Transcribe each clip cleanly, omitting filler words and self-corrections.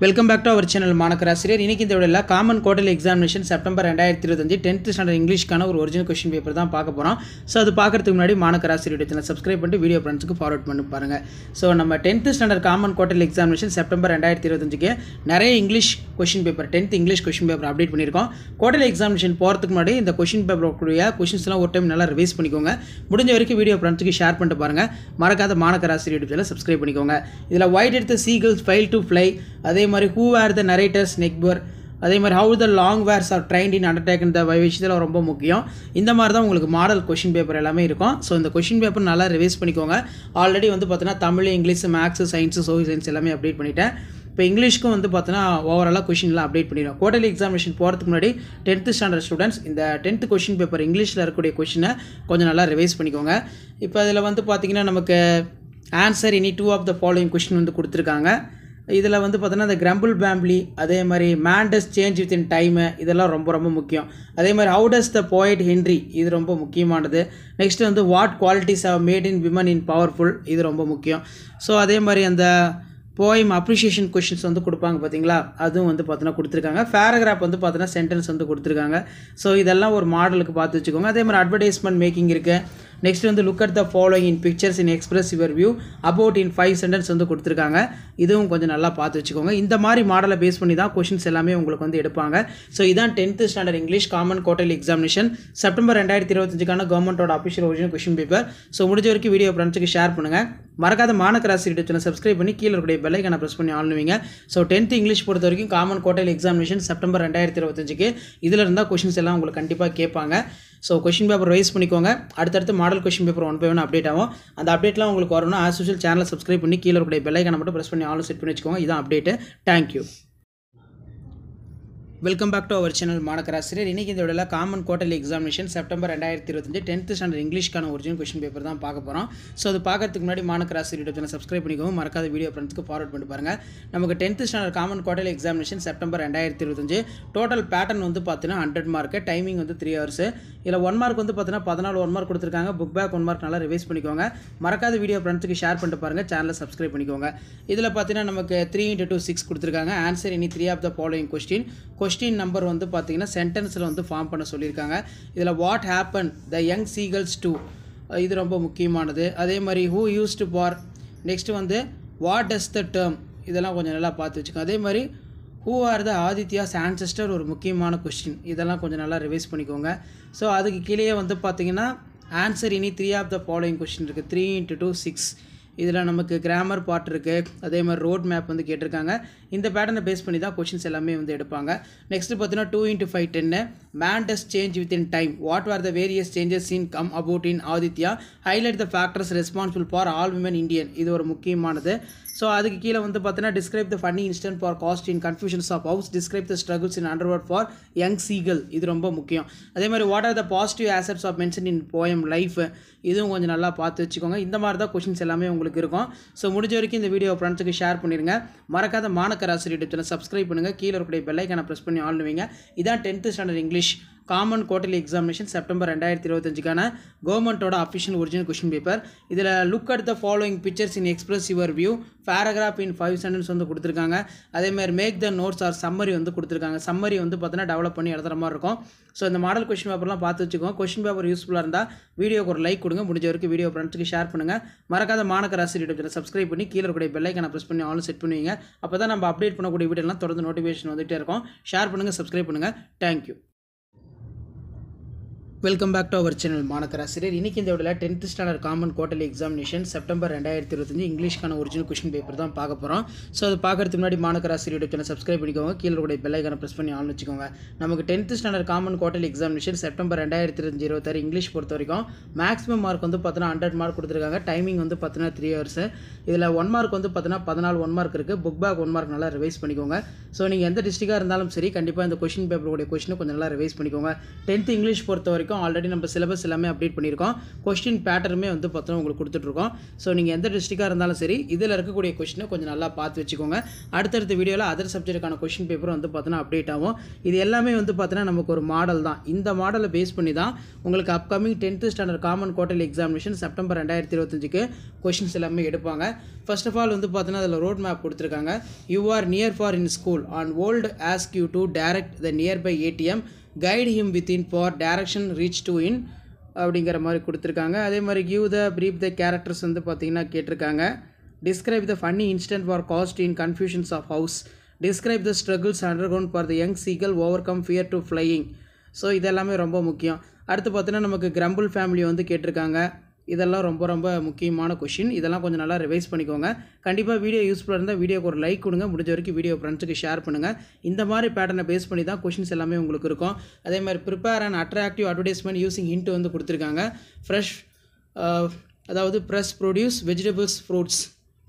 Welcome back to our channel Manakkarasiriyar. இன்றைக்கி இந்த விடையில் common quarterly examination September 2025 10th standard இங்கிலீஷ்க்கான ஒரு ஒரிஜினல் கொஸ்டின் பேப்பர் தான் பார்க்க போகிறோம். ஸோ அது பார்க்குறதுக்கு முன்னாடி மாணக்கராசிரியர் சேனல் சப்ஸ்கிரைப் பண்ணிட்டு வீடியோ ஃப்ரெண்ட்ஸுக்கு ஃபார்வர்ட் பண்ணி பாருங்கள். ஸோ நம்ம 10th standard common quarterly examination September 2025க்கு நிறைய English question paper 10th English question paper update பண்ணியிருக்கோம். குவார்டர்லி எக்ஸாமினேஷன் போகிறதுக்கு முன்னாடி இந்த கொஸ்டின் பேப்பர் கூடிய கொஸ்டின்ஸ்லாம் ஒரு டைம் நல்லா ரிவைஸ் பண்ணிக்கோங்க. முடிஞ்ச வரைக்கும் வீடியோ ஃப்ரெண்ட்ஸுக்கு ஷேர் பண்ணிட்டு பாருங்கள். மறக்காத மாணக்கராசிரியர் சேனல் சப்ஸ்கிரைப் பண்ணிக்கோங்க. இதில் ஒயிட் எடுத்த சீகல்ஸ் ஃபெயில் டு ஃப்ளை, அதே மாதிரி who are the narrators neighbour, அதே மாதிரி how the long verse are trained in undertaken the விஷயத்தில் ரொம்ப முக்கியம். இந்த மாதிரி தான் உங்களுக்கு மாடல் கொஷின் பேப்பர் எல்லாமே இருக்கும். ஸோ இந்த கொஷின் பேப்பர் நல்லா ரிவைஸ் பண்ணிக்கோங்க. ஆல்ரெடி பார்த்தீங்கன்னா Tamil, English, maths, science, social science எல்லாமே அப்டேட் பண்ணிட்டேன். இப்போ இங்கிலீஷ்க்கும் பார்த்தீங்கன்னா ஓவராலாக கொஷின்லாம் அப்டேட் பண்ணிடுவோம். குவார்டர்லி எக்ஸாமினேஷன் போகிறதுக்கு முன்னாடி 10th ஸ்டாண்டர்ட் ஸ்டூடெண்ட்ஸ் இந்த 10th கொஷின் பேப்பர் இங்கிலீஷில் இருக்கக்கூடிய கொஷினை கொஞ்சம் நல்லா ரிவைஸ் பண்ணிக்கோங்க. இப்போ அதில் பார்த்தீங்கன்னா நமக்கு answer any 2 of the following question கொடுத்துருக்காங்க. இதில் பார்த்தீங்கன்னா இந்த கிரம்பிள் பேம்பிளி, அதே மாதிரி man does change with in time, இதெல்லாம் ரொம்ப ரொம்ப முக்கியம். அதே மாதிரி how does the poet Henry, இது ரொம்ப முக்கியமானது. Next what qualities have made in women in powerful, இது ரொம்ப முக்கியம். ஸோ அதே மாதிரி அந்த போயம் அப்ரிஷியேஷன் கொஷின்ஸ் கொடுப்பாங்க பார்த்தீங்களா, அதுவும் பார்த்தீங்கன்னா கொடுத்துருக்காங்க. பேராகிராஃப் பார்த்தீங்கன்னா சென்டென்ஸ் கொடுத்துருக்காங்க. ஸோ இதெல்லாம் ஒரு மாடலுக்கு பார்த்து வச்சுக்கோங்க. அதே மாதிரி அட்வர்டைஸ்மெண்ட் மேக்கிங் இருக்குது. Next look at the following in pictures in express your view about in 5 sentence கொடுத்துருக்காங்க. இதுவும் கொஞ்சம் நல்லா பார்த்து வச்சுக்கோங்க. இந்த மாதிரி மாடலை பேஸ் பண்ணி தான் கொஷின்ஸ் எல்லாமே உங்களுக்கு எடுப்பாங்க. ஸோ இதான் 10th standard English common quarterly examination September 2025க்கான கவர்மெண்டோட official original question paper. So முடிஞ்ச வரைக்கும் வீடியோ ஃப்ரெண்ட்ஸுக்கு ஷேர் பண்ணுங்கள். மறக்காத மாணக்கராசிரியர் சேனல் சப்ஸ்கிரைப் பண்ணி கீழே இருக்கக்கூடிய பெல் ஐகானை ப்ரெஸ் பண்ணி ஆளுவீங்க. ஸோ 10th இங்கிலீஷ் பொறுத்த வரைக்கும் காமன் குவார்டர்லி எக்ஸாமினேஷன் செப்டம்பர் 2025க்கு இதில் இருந்தால் கொஷின்ஸ் எல்லாம் உங்களுக்கு கண்டிப்பாக கேட்பாங்க. ஸோ கொஷின் பேப்பர் ரைஸ் பண்ணிக்கோங்க. அடுத்தடுத்து model question paper 1 by 1 update ஆகும். அந்த அப்டேட்லாம் உங்களுக்கு வரணும். ஆஸ் யூஷுவல் சேனலை சப்ஸ்கிரைப் பண்ணி கீழே இருக்கக்கூடிய பெல் ஐகானை மட்டும் ப்ரெஸ் பண்ணி ஆல் செட் பண்ணி வச்சுக்கோங்க. இதான் update. Thank you. Welcome back to our channel Manakkarasiriyar. இன்றைக்கி இந்த விடையில் common quarterly examination September 2025 10th standard இங்கிலீஷ்க்கான ஒரிஜினல் கொஷின் பேப்பர் தான் பார்க்க போகிறோம். ஸோ அது பார்க்கறதுக்கு முன்னாடி மாணக்கராசிரியர் சேனல் சப்ஸ்கிரைப் பண்ணிக்கோங்க. மறக்காத வீடியோ ஃப்ரெண்ட்ஸ்க்கு ஃபார்வர்ட் பண்ணி பாருங்கள். நமக்கு 10th standard common quarterly examination September 2025 total pattern பார்த்தீங்கன்னா 100 மார்க்கு, டைமிங் 3 hours. இதில் 1 மார்க் பார்த்தீங்கன்னா 14 1 மார்க் கொடுத்துருக்காங்க. புக் பேக் 1 மார்க் நல்லா ரிவைஸ் பண்ணிக்கோங்க. மறக்காத வீடியோ ஃப்ரெண்ட்ஸுக்கு ஷேர் பண்ணிட்டு பாருங்கள். சேனலை சப்ஸ்கிரைப் பண்ணிக்கோங்க. இதில் பார்த்தீங்கன்னா நமக்கு 3 × 2 6 கொடுத்துருக்காங்க. Answer any 3 of the following question number பார்த்தீங்கன்னா சென்டென்ஸில் ஃபார்ம் பண்ண சொல்லியிருக்காங்க. இதில் what happen the young seagulls do, இது ரொம்ப முக்கியமானது. அதே மாதிரி who used for, next what does the term, இதெல்லாம் கொஞ்சம் நல்லா பார்த்து வச்சுக்கோங்க. அதே மாதிரி who are the Aditya's ancestor, ஒரு முக்கியமான கொஸ்டின். இதெல்லாம் கொஞ்சம் நல்லா ரிவைஸ் பண்ணிக்கோங்க. ஸோ அதுக்கு கீழே பார்த்தீங்கன்னா answer any 3 of the following question இருக்குது. 3 × 2 6. இதில் நமக்கு கிராமர் பார்ட் இருக்குது. அதே மாதிரி ரோட் மேப் கேட்டிருக்காங்க. இந்த பேட்டர்னை பேஸ் பண்ணி தான் கொஷின்ஸ் எல்லாமே எடுப்பாங்க. நெக்ஸ்ட் பார்த்தீங்கன்னா 2 × 5 10. Man does change with in time, what are the various changes in come about in Aditya, highlight the factors responsible for all women Indian, இது ஒரு முக்கியமானது. ஸோ அதுக்கு கீழே பார்த்தீங்கன்னா describe the funny instant for cast in confusions of house, describe the struggles in underwent for young seagull, இது ரொம்ப முக்கியம். அதே மாதிரி what are the positive aspects of mention in poem life, இதுவும் கொஞ்சம் நல்லா பார்த்து வச்சுக்கோங்க. இந்த மாதிரி தான் கொஷின்ஸ் எல்லாமே உங்களுக்கு இருக்கும். ஸோ முடிஞ்ச வரைக்கும் இந்த வீடியோ ஃப்ரெண்ட்ஸுக்கு ஷேர் பண்ணிடுங்க. மறக்காத மாணக்கராசிரியர் சேனல் சப்ஸ்கிரைப் பண்ணுங்கள். கீழே இருக்கக்கூடிய பெல் ஐகானை ப்ரெஸ் பண்ணி ஆளுவீங்க. இதான் 10th standard English common quarterly examination September 2025க்கான கவர்மெண்ட்டோட அஃபிஷியல் ஒரிஜினல் கொஷின் பேப்பர். இதில் look at the following pictures in express your view, paragraph in 5 sentence கொடுத்துருக்காங்க. அதேமாதிரி make the notes or summary கொடுத்துருக்காங்க. சம்மரி பார்த்தீங்கன்னா டெவலப் பண்ணி எழுதுற மாதிரி இருக்கும். ஸோ இந்த மாடல் கொஷின் பேப்பர்லாம் பார்த்து வச்சுக்கோங்க. கொஷின் பேப்பர் யூஸ்ஃபுல்லாக இருந்தால் வீடியோக்கு ஒரு லைக் கொடுங்க. முடிஞ்ச வரைக்கும் வீடியோ ஃப்ரெண்ட்ஸுக்கு ஷேர் பண்ணுங்கள். மறக்காத மாணக்கராசிரியர் சேனல் சப்ஸ்கிரைப் பண்ணி கீழே இருக்கக்கூடிய பெல் ஐகானை ப்ரெஸ் பண்ணி ஆல் செட் பண்ணுவீங்க. அப்போ தான் நம்ம அப்டேட் பண்ணக்கூடிய வீடியோலாம் தொடர்ந்து நோட்டிஃபிகேஷன் வந்துகிட்டே இருக்கும். ஷேர் பண்ணுங்கள், சப்ஸ்கிரைப் பண்ணுங்கள். Thank you. Welcome back to our channel Manakkarasiriyar. இன்றைக்கி இந்த விடையில் 10th standard common quarterly examination September 2025 இங்கிலீஷ்க்கான ஒரிஜினல் கொஷின் பேப்பர் தான் பார்க்க போகிறோம். ஸோ அது பார்க்கறதுக்கு முன்னாடி மாணக்கராசிரியர் சேனல் சப்ஸ்கிரைப் பண்ணிக்கோங்க. கீழே இருக்கக்கூடிய பெல் ஐகானை ப்ரெஸ் பண்ணி ஆன் வச்சுக்கோங்க. நமக்கு 10th standard common quarterly examination September 2026 English பொறுத்த வரைக்கும் மேக்ஸிமம் மார்க் பார்த்தீங்கன்னா 100 மார்க் கொடுத்துருக்காங்க. டைமிங் பார்த்தீங்கன்னா 3 hours. இதில் 1 மார்க் பார்த்தீங்கன்னா 14 1 மார்க் இருக்குது. புக் பேக் 1 மார்க் நல்லா ரிவைஸ் பண்ணிக்கோங்க. ஸோ நீங்கள் எந்த டிஸ்ட்ரிக்டாக இருந்தாலும் சரி கண்டிப்பாக இந்த கொஷின் பேப்பருடைய கொஷினை கொஞ்சம் நல்லா ரிவைஸ் பண்ணிக்கோங்க. 10th இங்கிலீஷ் பொறுத்த வரைக்கும் பண்ணியிருக்கோம். ஆல்ரெடி நம்ம சிலபஸ் எல்லாமே அப்டேட் பண்ணியிருக்கோம். கொஸ்டின் பேட்டர்னுமே வந்து பார்த்தோன்னா உங்களுக்கு கொடுத்துட்ருக்கோம். ஸோ நீங்கள் எந்த டிஸ்ட்ரிக்டாக இருந்தாலும் சரி இதில் இருக்கக்கூடிய கொஸ்டினை கொஞ்சம் நல்லா பார்த்து வச்சுக்கோங்க. அடுத்தடுத்த வீடியோவில் அதர் சப்ஜெக்ட்டுக்கான கொஸ்டின் பேப்பரும் வந்து பார்த்தோன்னா அப்டேட் ஆகும். இது எல்லாமே வந்து பார்த்தோன்னா நமக்கு ஒரு மாடல் தான். இந்த மாடலை பேஸ் பண்ணி தான் உங்களுக்கு upcoming 10th standard common quarterly examination September 2025க்கு கொஸ்டின்ஸ் எல்லாமே எடுப்பாங்க. ஃபர்ஸ்ட் ஆஃப் ஆல் வந்து பார்த்தோன்னா அதில் ரோட் மேப் கொடுத்துருக்காங்க. You are near for in school on old ask you to direct the nearby ATM guide him within four direction reach to in அப்படிங்கிற மாதிரி கொடுத்துருக்காங்க. அதே மாதிரி give the brief the characters வந்து பார்த்திங்கன்னா கேட்டிருக்காங்க. Describe the funny instant for cast in confusions of house. Describe the struggles undergone for the young seagull overcome fear to flying. So இதெல்லாமே ரொம்ப முக்கியம். அடுத்து பார்த்தீங்கன்னா நமக்கு கிரம்பிள் ஃபேமிலி வந்து கேட்டிருக்காங்க. இதெல்லாம் ரொம்ப ரொம்ப முக்கியமான கொஷின். இதெல்லாம் கொஞ்சம் நல்லா ரிவைஸ் பண்ணிக்கோங்க. கண்டிப்பாக வீடியோ யூஸ்ஃபுல்லாக இருந்தால் வீடியோக்கு ஒரு லைக் கொடுங்க. முடிஞ்ச வரைக்கும் வீடியோ ஃப்ரெண்ட்ஸுக்கு ஷேர் பண்ணுங்கள். இந்த மாதிரி பேட்டர்னை பேஸ் பண்ணி தான் கொஷின்ஸ் எல்லாமே உங்களுக்கு இருக்கும். அதே மாதிரி prepare and attractive advertisement using hint வந்து கொடுத்துருக்காங்க. ஃப்ரெஷ் அதாவது fresh produce vegetables fruits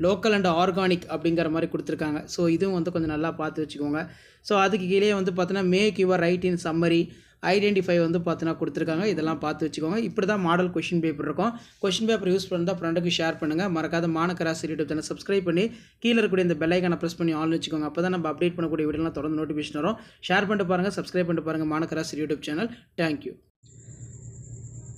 local and organic அப்படிங்கிற மாதிரி கொடுத்துருக்காங்க. ஸோ இதுவும் வந்து கொஞ்சம் நல்லா பார்த்து வச்சுக்கோங்க. ஸோ அதுக்கு கீழே வந்து பார்த்தீங்கன்னா make your write in summary identify வந்து பார்த்தீங்கன்னா கொடுத்துருக்காங்க. இதெல்லாம் பார்த்து வச்சுக்கோங்க. இப்படி தான் மாடல் கொஷின் பேப்பர் இருக்கும். கொஷின் பேப்பர் யூஸ் பண்ணால் ஃப்ரெண்டுக்கு ஷேர் பண்ணுங்கள். மறக்காத மாணக்கராசி யூடியூப் சேனல் சப்ஸ்கிரைப் பண்ணி கீழே இருக்கக்கூடிய இந்த பெல் ஐக்கானை ப்ரெஸ் பண்ணி ஆன் வச்சுக்கோங்க. அப்போ தான் நம்ம அப்டேட் பண்ணக்கூடிய வீடியோலாம் தொடர்ந்து நோட்டிஃபிகேஷன் வரும். ஷேர் பண்ணிட்டு பாருங்கள், சப்ஸ்கிரைப் பண்ணிட்டு பாருங்கள் Manakkarasi YouTube channel. Thank you.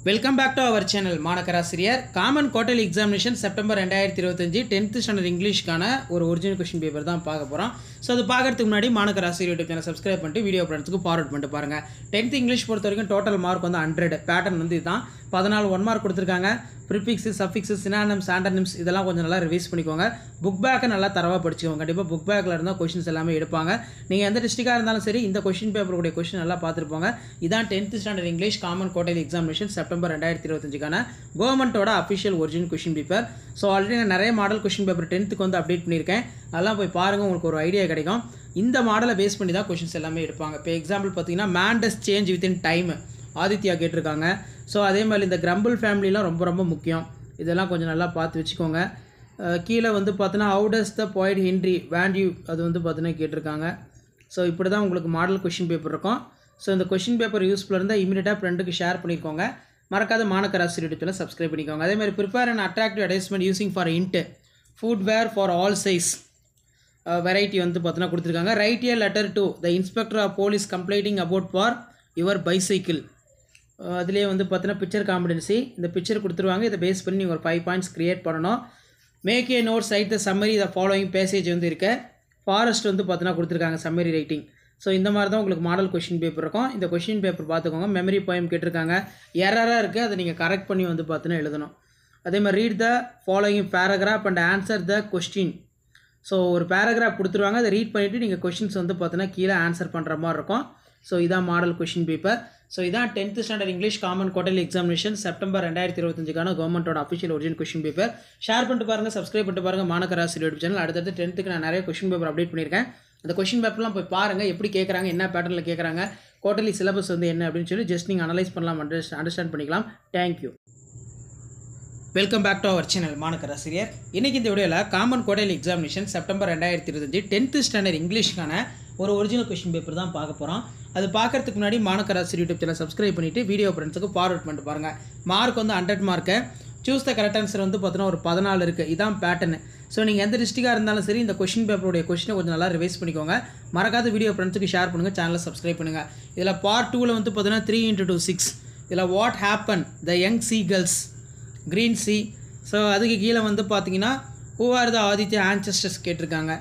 Welcome back to our channel Manakkarasiriyar. Common quarterly examination September 2025 10th standard இங்கிலீஷ்க்கான ஒரு ஒரிஜினல் கொஸ்டின் பேப்பர் தான் பார்க்க போகிறோம். ஸோ அது பார்க்கறதுக்கு முன்னாடி மாணக்கராசிரியர் யூடியூப் சேனல் சப்ஸ்கிரைப் பண்ணிட்டு வீடியோ ஃப்ரெண்ட்ஸுக்கு ஃபார்வர்ட் பண்ணிட்டு பாருங்கள். 10th இங்கிலீஷ் பொறுத்த வரைக்கும் டோட்டல் மார்க் வந்து 100. பேட்டர்ன் வந்து இதுதான். 14 1 மார்க் கொடுத்துருக்காங்க. ப்ரிஃபிக்ஸு சஃபிக்ஸு சினானிம்ஸ் ஆண்டனிம்ஸ் இதெல்லாம் கொஞ்சம் நல்லா ரிவைஸ் பண்ணிக்கோங்க. புக் பேக்கை நல்லா தரவாக படிச்சுக்கோங்க. கண்டிப்பாக புக் பேக்கில் இருந்தால் கொஷின்ஸ் எல்லாமே எடுப்பாங்க. நீங்கள் எந்த டிஸ்ட்ரிக்டாக இருந்தாலும் சரி இந்த கொஷின் பேப்பருடைய கொஷின் நல்லா பார்த்துருப்போங்க. இதான் 10th standard English common quarterly examination September 2025க்கான கவர்மெண்ட்டோட official original question paper. So already நான் நிறைய மாடல் கொஷின் பேப்பர் 10th வந்து அப்டேட் பண்ணியிருக்கேன். அதெல்லாம் போய் பாருங்கள், உங்களுக்கு ஒரு ஐடியா கிடைக்கும். இந்த மாடலை பேஸ் பண்ணி தான் கொஷின்ஸ் எல்லாமே எடுப்பாங்க. இப்போ எக்ஸாம்பிள் பார்த்தீங்கன்னா man does change within time Aditya கேட்டிருக்காங்க. ஸோ அதே மாதிரி இந்த கிரம்பிள் ஃபேமிலிலாம் ரொம்ப ரொம்ப முக்கியம். இதெல்லாம் கொஞ்சம் நல்லா பார்த்து வச்சுக்கோங்க. கீழே வந்து பார்த்தோன்னா ஹவு டஸ் த போய்ட் ஹென்ரி வேண்ட்யூ அது வந்து பார்த்தீங்கன்னா கேட்டிருக்காங்க. ஸோ இப்படி தான் உங்களுக்கு மாடல் கொஷின் பேப்பர் இருக்கும். ஸோ இந்த கொஷின் பேப்பர் யூஸ்ஃபுல்லாக இருந்தால் இமீடியட்டாக ஃப்ரெண்டுக்கு ஷேர் பண்ணிக்கோங்க. மறக்காத மாணக்கராசி யூடியூப்ல சப்ஸ்கிரைப் பண்ணிக்கோங்க. அதே மாதிரி prepare and attractive advertisement using for hint footwear for all size variety வந்து பார்த்தோன்னா கொடுத்துருக்காங்க. Write a letter to the inspector of police complaining about for your bicycle. அதிலே வந்து பார்த்தீங்கன்னா பிக்சர் காம்பிடன்சி இந்த பிக்சர் கொடுத்துருவாங்க. இதை பேஸ் பண்ணி நீங்கள் ஒரு 5 பாயிண்ட்ஸ் க்ரியேட் பண்ணணும். Make a note write the summary the following passage வந்து இருக்க ஃபாரஸ்ட் வந்து பார்த்தீங்கன்னா கொடுத்துருக்காங்க சம்மரி ரைட்டிங். ஸோ இந்த மாதிரி தான் உங்களுக்கு மாடல் கொஷின் பேப்பர் இருக்கும். இந்த கொஷின் பேப்பர் பார்த்துக்கோங்க. மெமரி போயம் கேட்டிருக்காங்க. எரராக இருக்குது, அதை நீங்கள் கரெக்ட் பண்ணி வந்து பார்த்தீங்கன்னா எழுதணும். அதே மாதிரி read the following paragraph and answer the question. So ஒரு பேராகிராஃப் கொடுத்துருவாங்க, அதை ரீட் பண்ணிவிட்டு நீங்கள் கொஷின்ஸ் வந்து பார்த்தீங்கன்னா கீழே ஆன்சர் பண்ணுற மாதிரி இருக்கும். ஸோ இதான் மாடல் கொஷின் பேப்பர். ஸோ இதான் 10th standard English common quarterly examination September 2025க்கான கவர்மெண்ட்டோட official original question paper. Share பண்ணிட்டு பாருங்கள், சப்ஸ்கிரைப் பண்ணிட்டு பாருங்கள் மாணக்கராசி யூடியூப் சேனல். அடுத்தடுத்து 10th நான் நிறைய கொஷின் பேப்பர் அப்டேட் பண்ணியிருக்கேன். அந்த கொஷின் பேப்பர்லாம் போய் பாருங்கள், எப்படி கேட்குறாங்க, என்ன பேட்டர்னில் கேட்குறாங்க, குவார்ட்டர்லி சிலபஸ் வந்து என்ன அப்படின்னு சொல்லி ஜஸ்ட் நீங்கள் அனலைஸ் பண்ணலாம், அண்டர்ஸ்டாண்ட் பண்ணிக்கலாம். Thank you. Welcome back to our channel Manakkarasiriyar. இன்றைக்கி இந்த வீடியோவில் common quarterly examination September 2025 10th standard இங்கிலீஷ்க்கான ஒரு ஒரிஜினல் கொஷின் பேப்பர் தான் பார்க்க போகிறோம். அது பார்க்கறதுக்கு முன்னாடி மாணக்கராசி யூடியூப் சேனல் சப்ஸ்கிரைப் பண்ணிவிட்டு வீடியோ ஃப்ரெண்ட்ஸுக்கு ஃபார்வர்ட் பண்ணிட்டு பாருங்கள். மார்க் வந்து 100 mark. Choose the correct answer வந்து பார்த்தீங்கன்னா ஒரு 14 இருக்குது. இதான் பேட்டர்னு. ஸோ நீங்கள் எந்த டிஸ்ட்ரிக்டாக இருந்தாலும் சரி இந்த கொஷின் பேப்பருடைய கொஷினை கொஞ்சம் நல்லா ரிவைஸ் பண்ணிக்கோங்க. மறக்காத வீடியோ ஃப்ரெண்ட்ஸுக்கு ஷேர் பண்ணுங்கள், சேனலை சப்ஸ்கிரைப் பண்ணுங்கள். இதில் பார்ட் 2ல் வந்து பார்த்தீங்கன்னா 3 × 2 6. இதில் what happen the young seagulls க்ரீன் சி. ஸோ அதுக்கு கீழே வந்து பார்த்தீங்கன்னா who are the Aditya ancestors கேட்டிருக்காங்க.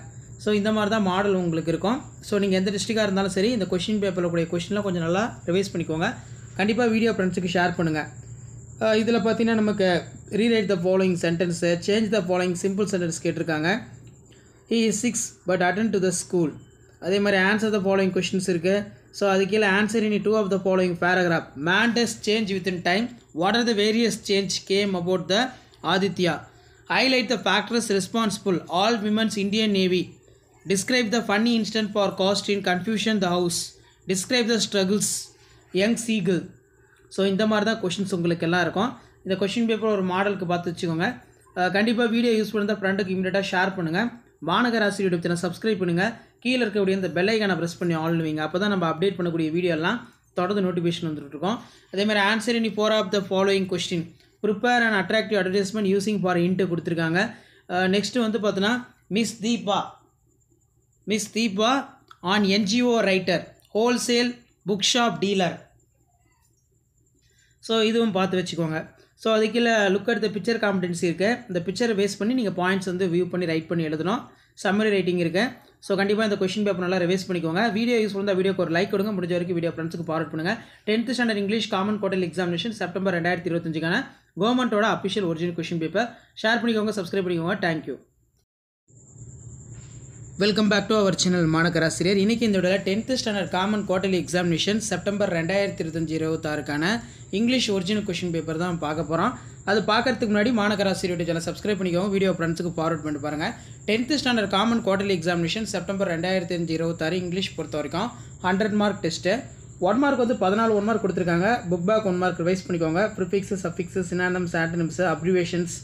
ஸோ இந்த மாதிரி தான் மாடல் உங்களுக்கு இருக்கும். ஸோ நீங்கள் எந்த டிஸ்ட்ரிக்டாக இருந்தாலும் சரி இந்த கொஷின் பேப்பரில் கூடிய கொஷின்லாம் கொஞ்சம் நல்லா ரிவைஸ் பண்ணிக்கோங்க. கண்டிப்பாக வீடியோ ஃப்ரெண்ட்ஸுக்கு ஷேர் பண்ணுங்கள். இதில் பார்த்தீங்கன்னா நமக்கு rewrite the following sentence, change the following simple sentence கேட்டிருக்காங்க. He is 6 but attend to the school. அதே மாதிரி ஆன்சர் த ஃபாலோயிங் கொஷின்ஸ் இருக்குது. ஸோ அது கீழே answer in 2 of the following paragraph. Man does change within time. What are the various change came about the Aditya. Highlight the factors responsible. All women's Indian navy. Describe the funny instant for caused in confusion the house. Describe the struggles young seagull. So இந்த மாதிரி தான் questions உங்களுக்கு எல்லாம் இருக்கும். இந்த question paper ஒரு மாடலுக்கு பார்த்து வச்சுக்கோங்க. கண்டிப்பாக வீடியோ யூஸ் பண்ணுறதா ஃப்ரெண்டுக்கு இமீடியட்டாக ஷேர் பண்ணுங்கள். மாணக்கராசி யூடியூப் சேனல் சப்ஸ்கிரைப் பண்ணுங்கள். கீழே இருக்கக்கூடிய இந்த பெல் ஐக்கானை ப்ரெஸ் பண்ணி ஆல் வைங்க. அப்போ தான் நம்ம அப்டேட் பண்ணக்கூடிய வீடியோலாம் தொடர்ந்து நோட்டிஃபிகேஷன் வந்துட்டுருக்கோம். அதேமாதிரி answer any 4 of the following question prepare and attractive advertisement using for into கொடுத்துருக்காங்க. நெக்ஸ்ட்டு வந்து பார்த்தோன்னா miss Deepa an NGO writer wholesale book shop dealer. So இதுவும் பார்த்து வச்சுக்கோங்க. ஸோ அதுக்கு look at the picture competency இருக்குது. இந்த பிக்சரை பேஸ் பண்ணி நீங்கள் பாயிண்ட்ஸ் வந்து வியூ பண்ணி ரைட் பண்ணி எழுதணும். சம்மரி ரைட்டிங் இருக்குது. ஸோ கண்டிப்பாக இந்த கொஸ்டின் பேப்பர் நல்லா ரிவைஸ் பண்ணிக்கோங்க. வீடியோ யூஸ் பண்ணி வீடியோக்கு ஒரு லைக் கொடுங்க. முடிஞ்ச வரைக்கும் வீடியோ ஃப்ரெண்ட்ஸுக்கு ஃபார்வர்ட் பண்ணுங்கள். 10th standard English common quarterly examination September 2025க்கான கவர்மெண்ட்டோட official original question paper share பண்ணிக்கோங்க, சப்ஸ்கிரைப் பண்ணிக்கோங்க. Thank you. Welcome back to our channel Manakkarasiriyar. இன்றைக்கி இந்த வீடியோவில் 10th standard common quarterly examination September 2025-26க்கான இங்கிலீஷ் ஒரிஜினல் கொஸ்டின் பேப்பர் தான் பார்க்க போகிறோம். அது பார்க்கறதுக்கு முன்னாடி மாணக்கராசிரியர் சேனல் சப்ஸ்கிரைப் பண்ணிக்கோங்க. வீடியோ ஃப்ரெண்ட்ஸுக்கு ஃபார்வர்ட் பண்ணி பாருங்கள். 10th standard common quarterly examination September 2025-26 English பொறுத்த வரைக்கும் 100 மார்க் டெஸ்ட்டு. 1 மார்க் வந்து 14 1 மார்க் கொடுத்துருக்காங்க. புக் பேக் 1 மார்க் ரிவைஸ் பண்ணிக்கோங்க. ப்ரிஃபிக்ஸு, சஃபிக்ஸு, சினானிம்ஸ், ஆண்டனிம்ஸு, அப்ரிவேஷன்ஸ்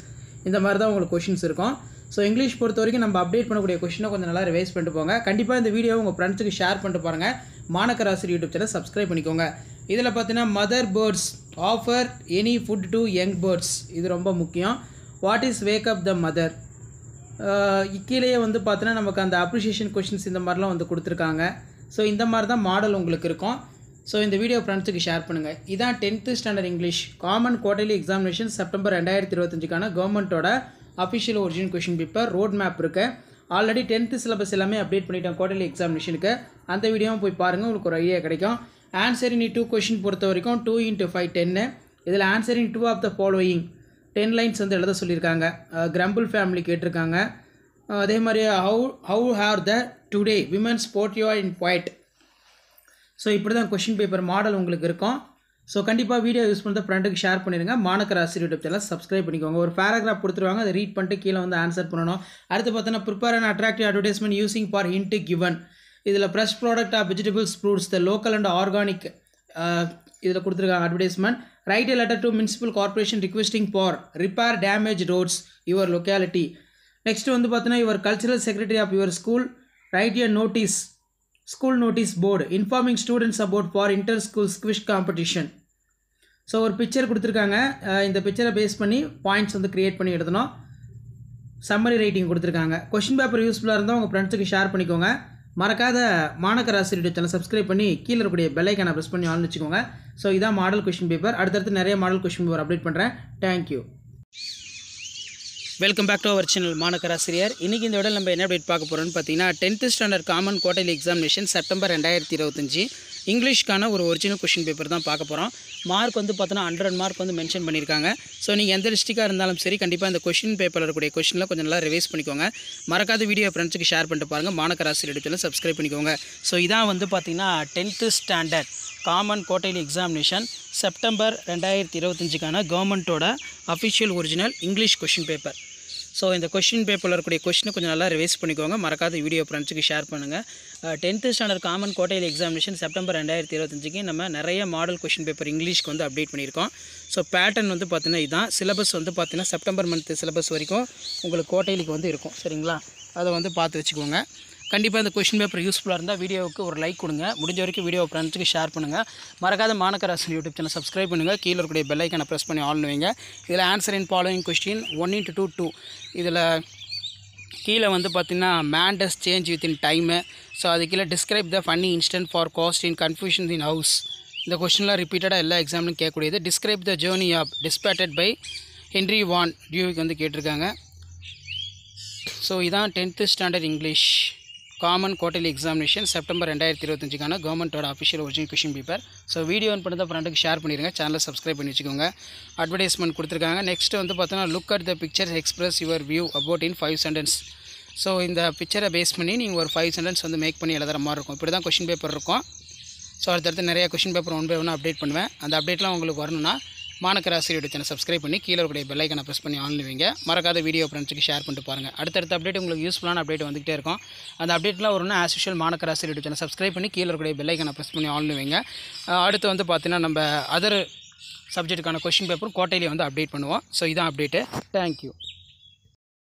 இந்த மாதிரி தான் உங்களுக்கு கொஷின்ஸ் இருக்கும். ஸோ இங்கிலீஷ் பொறுத்த வரைக்கும் நம்ம அப்டேட் பண்ணக்கூடிய கொஷினை கொஞ்சம் நல்லா ரிவைஸ் பண்ணிட்டு போங்க. கண்டிப்பாக இந்த வீடியோ உங்கள் ஃப்ரெண்ட்ஸுக்கு ஷேர் பண்ணிட்டு பாருங்கள். மாணக்கராசிரியர் யூடியூப் சேனல் சப்ஸ்கிரைப் பண்ணிக்கோங்க. இதில் பார்த்தீங்கன்னா mother birds offer any food to young birds, இது ரொம்ப முக்கியம். What is wake up the mother, கீழேயே வந்து பார்த்தீங்கன்னா நமக்கு அந்த அப்ரிஷியேஷன் கொஷின்ஸ் இந்த மாதிரிலாம் வந்து கொடுத்துருக்காங்க. ஸோ இந்த மாதிரி தான் மாடல் உங்களுக்கு இருக்கும். ஸோ இந்த வீடியோ ஃப்ரெண்ட்ஸுக்கு ஷேர் பண்ணுங்கள். இதான் 10th standard English common quarterly examination September 2025க்கான கவர்மெண்ட்டோட official original question paper road map இருக்குது. ஆல்ரெடி 10th சிலபஸ் எல்லாமே அப்டேட் பண்ணிட்டோம் குவார்ட்டர்லி எக்ஸாமினேஷனுக்கு. அந்த வீடியோவும் போய் பாருங்கள், உங்களுக்கு ஒரு ஐடியா கிடைக்கும். ஆன்சர் இனி 2 கொஷின் பொறுத்த வரைக்கும் 2 × 5 10. இதில் answer in 2 of the following 10 lines வந்து எழுத சொல்லியிருக்காங்க. கிரம்பிள் ஃபேமிலி கேட்டிருக்காங்க. அதே மாதிரி how are the today women's portrayed in quite. So இப்படி தான் கொஷின் பேப்பர் மாடல் உங்களுக்கு இருக்கும். ஸோ கண்டிப்பாக வீடியோ யூஸ் பண்ணுற ஃப்ரெண்டுக்கு ஷேர் பண்ணிடுங்க. மாணக்கராசிரியர் யூடியூப் சேனல் சப்ஸ்கிரைப் பண்ணிக்கோங்க. ஒரு பேராகிராஃப் கொடுத்துருவாங்க, அதை ரீட் பண்ணிட்டு கீழே வந்து ஆன்சர் பண்ணணும். அடுத்து பார்த்தோன்னா prepare and attractive advertisement using for hint given. இதில் fresh product of vegetables fruits the local and organic இதில் கொடுத்துருக்காங்க advertisement. Write a letter to municipal corporation requesting for repair damage roads your locality. Next வந்து பார்த்தீங்கன்னா your cultural secretary of your school write a notice school notice board informing students about for inter school quiz competition. So ஒரு picture கொடுத்துருக்காங்க. இந்த பிக்சரை base பண்ணி points வந்து create பண்ணி எழுதணும். சம்மரி ரைட்டிங் கொடுத்துருக்காங்க. கொஷின் பேப்பர் யூஸ்ஃபுல்லாக இருந்தால் உங்கள் ஃப்ரெண்ட்ஸுக்கு ஷேர் பண்ணிக்கோங்க. மறக்காத மாணக்கராசிரியர் சேனல் சப்ஸ்கிரைப் பண்ணி கீழே இருக்கக்கூடிய பெல் ஐக்கானை ப்ரெஸ் பண்ணி ஆன் வச்சுக்கோங்க. ஸோ இதான் மாடல் கொஷின் பேப்பர். அடுத்தடுத்து நிறைய மாடல் கொஷின் பேப்பர் அப்டேட் பண்ணுறேன். Thank you. Welcome back to our channel Manakkarasiriyar. இன்றைக்கி இந்த விட நம்ம என்ன அப்டேட் பார்க்க போகிறோம்னு பார்த்தீங்கன்னா 10th standard common quarterly examination September 2025 இங்கிலீஷ்க்கான ஒரு ஒரிஜினல் கொஷின் பேப்பர் தான் பார்க்க போகிறோம். மார்க் வந்து பார்த்தோன்னா 100 மார்க் வந்து மென்ஷன் பண்ணியிருக்காங்க. ஸோ நீங்கள் எந்த டிஸ்ட்ரிக்டாக இருந்தாலும் சரி கண்டிப்பாக இந்த கொஷின் பேப்பரில் இருக்கக்கூடிய கொஷினில் கொஞ்சம் நல்லா ரிவைஸ் பண்ணிக்கோங்க. மறக்காத வீடியோ ஃப்ரெண்ட்ஸுக்கு ஷேர் பண்ணிட்டு பாருங்கள். மாணக்கராசிரியர் சேனல் சப்ஸ்கிரைப் பண்ணிக்கோங்க. ஸோ இதான் வந்து பார்த்தீங்கன்னா 10th standard common quarterly examination September 2025க்கான கவர்மெண்ட்டோட official original English question paper. So இந்த கொஷின் பேப்பரில் இருக்கக்கூடிய கொஷினை கொஞ்சம் நல்லா ரிவைஸ் பண்ணிக்கோங்க. மறக்காத வீடியோ ஃப்ரெண்ட்ஸுக்கு ஷேர் பண்ணுங்கள். 10th standard common quarterly examination September 2025க்கு நம்ம நிறைய மாடல் கொஷின் பேப்பர் இங்கிலீஷ்க்கு வந்து அப்டேட் பண்ணியிருக்கோம். ஸோ பேட்டர்ன் வந்து பார்த்தீங்கன்னா இதுதான். சிலபஸ் வந்து பார்த்தீங்கன்னா செப்டம்பர் மந்த் சிலபஸ் வரைக்கும் உங்களுக்கு குவார்ட்டர்லிக்கு வந்து இருக்கும். சரிங்களா, அதை வந்து பார்த்து வச்சுக்கோங்க. கண்டிப்பாக இந்த கொஷின் பேப்பர் யூஸ்ஃபுல்லாக இருந்தால் வீடியோவுக்கு ஒரு லைக் கொடுங்க. முடிஞ்ச வரைக்கும் வீடியோ ஃப்ரெண்ட்ஸுக்கு ஷேர் பண்ணுங்கள். மறக்காத மாணக்கராசிரியர் யூடியூப் சேனல் சப்ஸ்கிரைப் பண்ணுங்கள். கீழே இருக்கக்கூடிய பெல் ஐக்கானை ப்ரெஸ் பண்ணி ஆன் வைங்க. இதில் ஆன்சர் இன் ஃபாலோயிங் கொஸ்டின் 1 × 2 2. இதில் கீழே வந்து பார்த்திங்கன்னா man does change within time. So அது கீழே describe the funny instant for cast in confusion in house. இந்த கொஸ்டின்லாம் ரிப்பீட்டடாக எல்லா எக்ஸாம்லையும் கேட்கக்கூடியது. Describe the journey of dispatched by Henry Van Dyke வந்து கேட்டிருக்காங்க. ஸோ இதான் 10th standard English common quarterly examination September 2025க்கான கவர்மெண்ட்டோட official original question paper. So video on பண்ணி தான் ஃப்ரெண்டுக்கு ஷேர் பண்ணிடுங்க. சேனலை சப்ஸ்கிரைப் பண்ணி வச்சுக்கோங்க. அட்வர்டைஸ்மெண்ட் கொடுத்துருக்காங்க. நெக்ஸ்ட் வந்து பார்த்தோன்னா look at the pictures express your view about in 5 sentence. So இந்த பிக்சரை பேஸ் பண்ணி நீங்கள் ஒரு 5 சென்டென்ஸ் வந்து மேக் பண்ணி எழுதுகிற மாதிரி இருக்கும். இப்படி தான் கொஷின் பேப்பர் இருக்கும். ஸோ அடுத்தடுத்து நிறைய கொஷின் பேப்பர் 1 by 1 அப்டேட் பண்ணுவேன். அந்த அப்டேட்லாம் உங்களுக்கு வரணும்னா மாணக்கராசிரியர் சேனல் சப்ஸ்கிரைப் பண்ணி கீழே இருக்கக்கூடிய பெல் ஐக்கானை ப்ரெஸ் பண்ணி ஆன் வைங்க. மறக்காத வீடியோ ஃப்ரெண்ட்ஸுக்கு ஷேர் பண்ணிட்டு பாருங்கள். அடுத்தடுத்த அப்டேட் உங்களுக்கு யூஸ்ஃபுல்லான அப்டேட் வந்துகிட்டே இருக்கும். அந்த அப்டேட்லாம் வரும்னா ஆஸ் யூஷுவல் மாணக்கராசிரியர் சேனல் சப்ஸ்கிரைப் பண்ணி கீழே இருக்கக்கூடிய பெல் ஐக்கானை ப்ரெஸ் பண்ணி ஆன் வைங்க. அடுத்து வந்து பார்த்தீங்கன்னா நம்ம அதர் சப்ஜெக்ட்டுக்கான கொஷின் பேப்பரும் குவார்ட்டர்லி வந்து அப்டேட் பண்ணுவோம். ஸோ இதான் அப்டேட்டு. தேங்க்யூ.